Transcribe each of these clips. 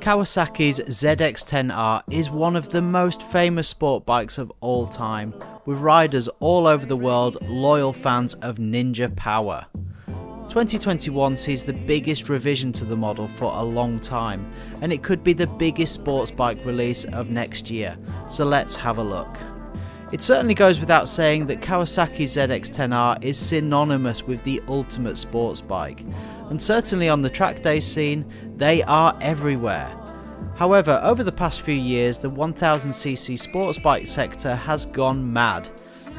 Kawasaki's ZX10r is one of the most famous sport bikes of all time, with riders all over the world loyal fans of Ninja power. 2021 sees the biggest revision to the model for a long time, and it could be the biggest sports bike release of next year, so let's have a look. It certainly goes without saying that Kawasaki ZX10r is synonymous with the ultimate sports bike, and certainly on the track day scene, they are everywhere. However, over the past few years, the 1000cc sports bike sector has gone mad.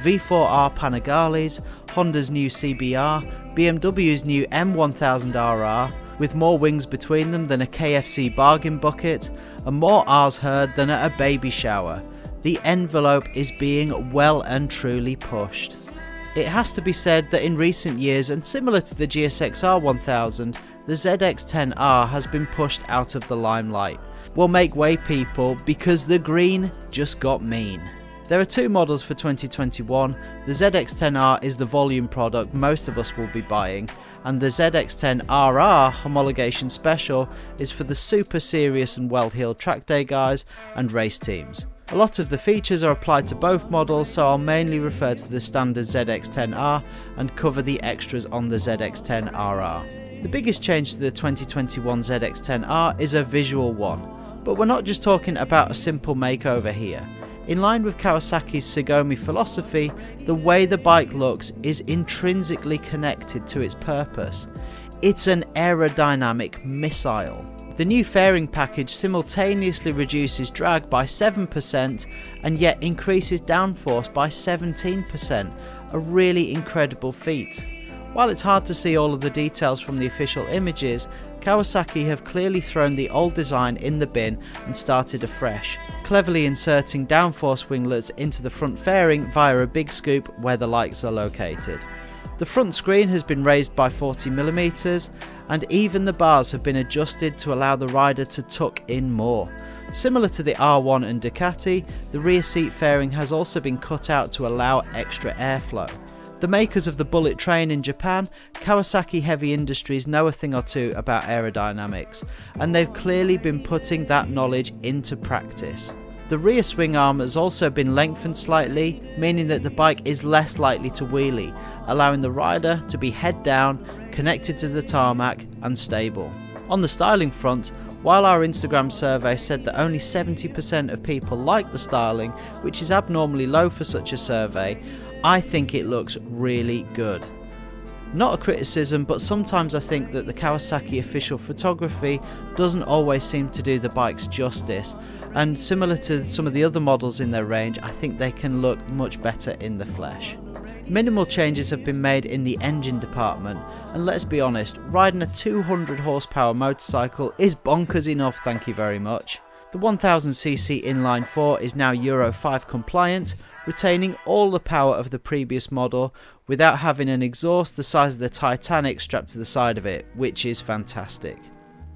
V4R panigales, Honda's new CBR, BMW's new M1000RR, with more wings between them than a KFC Bargain bucket, and more R's heard than at a baby shower. The envelope is being well and truly pushed. It has to be said that in recent years, and similar to the GSX-R 1000, the ZX10r has been pushed out of the limelight. Well, make way people, because the green just got mean. There are two models for 2021, the ZX10r is the volume product most of us will be buying, and the ZX10RR homologation special is for the super serious and well-heeled track day guys and race teams. A lot of the features are applied to both models, so I'll mainly refer to the standard ZX10r and cover the extras on the ZX10RR. The biggest change to the 2021 ZX10r is a visual one, but we're not just talking about a simple makeover here. In line with Kawasaki's Segomi philosophy, the way the bike looks is intrinsically connected to its purpose. It's an aerodynamic missile. The new fairing package simultaneously reduces drag by 7% and yet increases downforce by 17%, a really incredible feat. While it's hard to see all of the details from the official images, Kawasaki have clearly thrown the old design in the bin and started afresh, cleverly inserting downforce winglets into the front fairing via a big scoop where the lights are located. The front screen has been raised by 40mm, and even the bars have been adjusted to allow the rider to tuck in more. Similar to the R1 and Ducati, the rear seat fairing has also been cut out to allow extra airflow. The makers of the Bullet train in Japan, Kawasaki Heavy Industries, know a thing or two about aerodynamics, and they've clearly been putting that knowledge into practice. The rear swing arm has also been lengthened slightly, meaning that the bike is less likely to wheelie, allowing the rider to be head down, connected to the tarmac and stable. On the styling front, while our Instagram survey said that only 70% of people like the styling, which is abnormally low for such a survey, I think it looks really good. Not a criticism, but sometimes I think that the Kawasaki official photography doesn't always seem to do the bikes justice, and similar to some of the other models in their range, I think they can look much better in the flesh. Minimal changes have been made in the engine department, and let's be honest, riding a 200 horsepower motorcycle is bonkers enough, thank you very much. The 1000cc inline 4 is now Euro 5 compliant, retaining all the power of the previous model without having an exhaust the size of the Titanic strapped to the side of it, which is fantastic.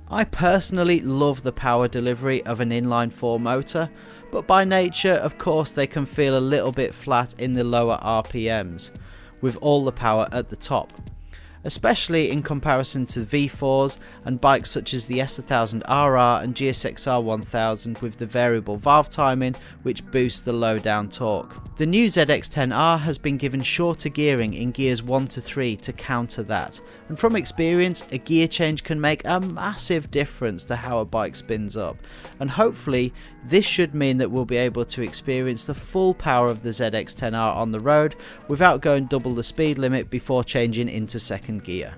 I personally love the power delivery of an inline 4 motor, but by nature, of course, they can feel a little bit flat in the lower RPMs, with all the power at the top. Especially in comparison to V4s and bikes such as the S1000RR and GSX-R 1000 with the variable valve timing, which boosts the low down torque. The new ZX10r has been given shorter gearing in gears 1 to 3 to counter that, and from experience a gear change can make a massive difference to how a bike spins up, and hopefully this should mean that we'll be able to experience the full power of the ZX10r on the road without going double the speed limit before changing into second gear.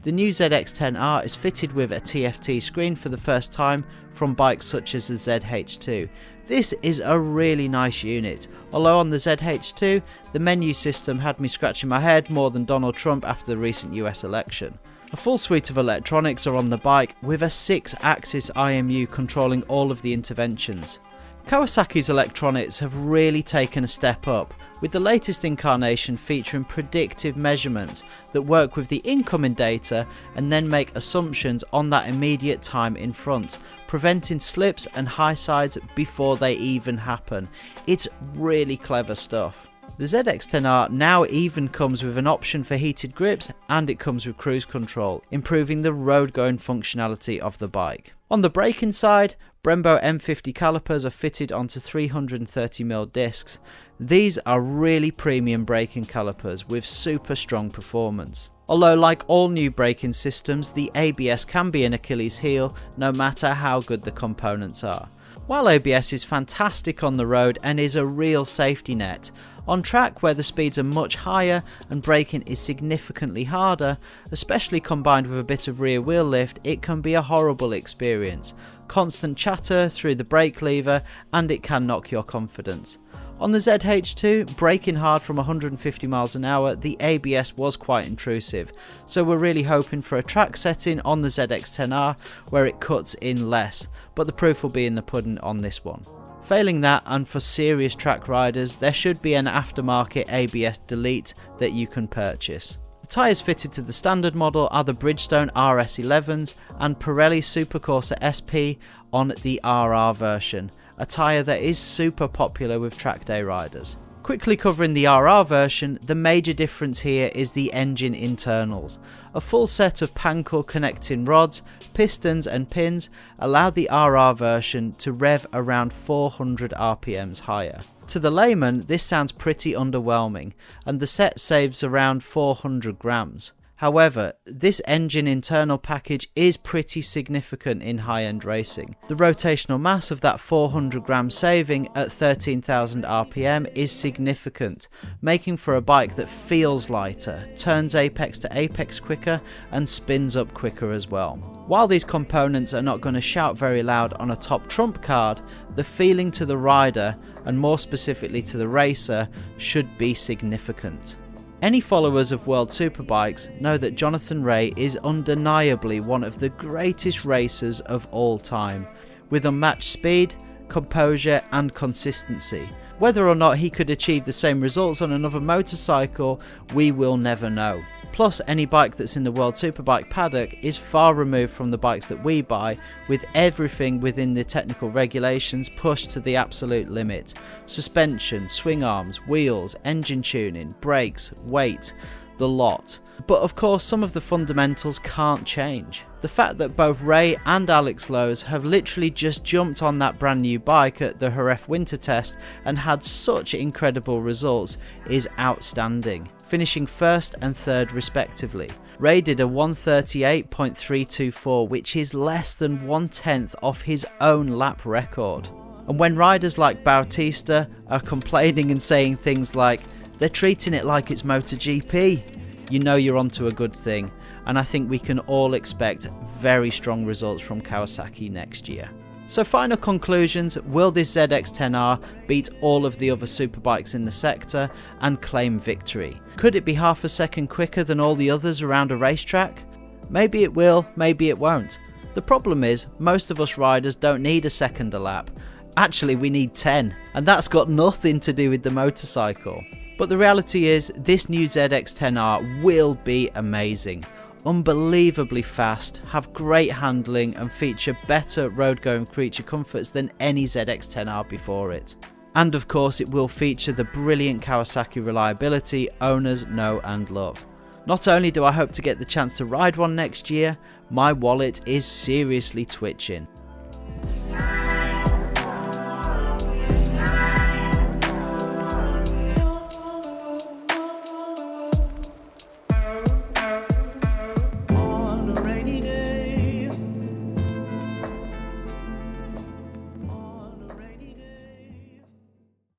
The new ZX10r is fitted with a TFT screen for the first time from bikes such as the ZH2. This is a really nice unit, although on the ZH2 the menu system had me scratching my head more than Donald Trump after the recent US election. A full suite of electronics are on the bike with a 6-axis IMU controlling all of the interventions. Kawasaki's electronics have really taken a step up, with the latest incarnation featuring predictive measurements that work with the incoming data and then make assumptions on that immediate time in front, preventing slips and high sides before they even happen. It's really clever stuff. The ZX10r now even comes with an option for heated grips, and it comes with cruise control, improving the road going functionality of the bike. On the braking side, Brembo M50 calipers are fitted onto 330mm discs. These are really premium braking calipers with super strong performance. Although like all new braking systems, the ABS can be an Achilles heel no matter how good the components are. While ABS is fantastic on the road and is a real safety net, on track where the speeds are much higher and braking is significantly harder, especially combined with a bit of rear wheel lift, it can be a horrible experience. Constant chatter through the brake lever and it can knock your confidence. On the ZH2, braking hard from 150 miles an hour, the ABS was quite intrusive, so we're really hoping for a track setting on the ZX10r where it cuts in less, but the proof will be in the pudding on this one. Failing that, and for serious track riders, there should be an aftermarket ABS delete that you can purchase. The tyres fitted to the standard model are the Bridgestone RS11s and Pirelli Supercorsa SP on the RR version, a tyre that is super popular with track day riders. Quickly covering the RR version, the major difference here is the engine internals. A full set of Pankel connecting rods, pistons and pins allow the RR version to rev around 400 RPMs higher. To the layman, this sounds pretty underwhelming, and the set saves around 400 grams. However, this engine internal package is pretty significant in high-end racing. The rotational mass of that 400 gram saving at 13,000 RPM is significant, making for a bike that feels lighter, turns apex to apex quicker and spins up quicker as well. While these components are not going to shout very loud on a top trump card, the feeling to the rider, and more specifically to the racer, should be significant. Any followers of World Superbikes know that Jonathan Rea is undeniably one of the greatest racers of all time, with unmatched speed, composure and consistency. Whether or not he could achieve the same results on another motorcycle, we will never know. Plus, any bike that's in the World Superbike paddock is far removed from the bikes that we buy, with everything within the technical regulations pushed to the absolute limit. Suspension, swing arms, wheels, engine tuning, brakes, weight, the lot. But of course, some of the fundamentals can't change. The fact that both Rea and Alex Lowes have literally just jumped on that brand new bike at the Jerez winter test and had such incredible results is outstanding, finishing first and third respectively. Rea did a 138.324, which is less than 1/10 of his own lap record. And when riders like Bautista are complaining and saying things like, they're treating it like it's MotoGP, you know you're onto a good thing, and I think we can all expect very strong results from Kawasaki next year. So final conclusions, will this ZX10r beat all of the other superbikes in the sector and claim victory? Could it be half a second quicker than all the others around a racetrack? Maybe it will, maybe it won't. The problem is, most of us riders don't need a second a lap. Actually, we need 10, and that's got nothing to do with the motorcycle. But the reality is, this new ZX10r will be amazing. Unbelievably fast, have great handling and feature better road going creature comforts than any ZX10r before it. And of course it will feature the brilliant Kawasaki reliability owners know and love. Not only do I hope to get the chance to ride one next year, my wallet is seriously twitching.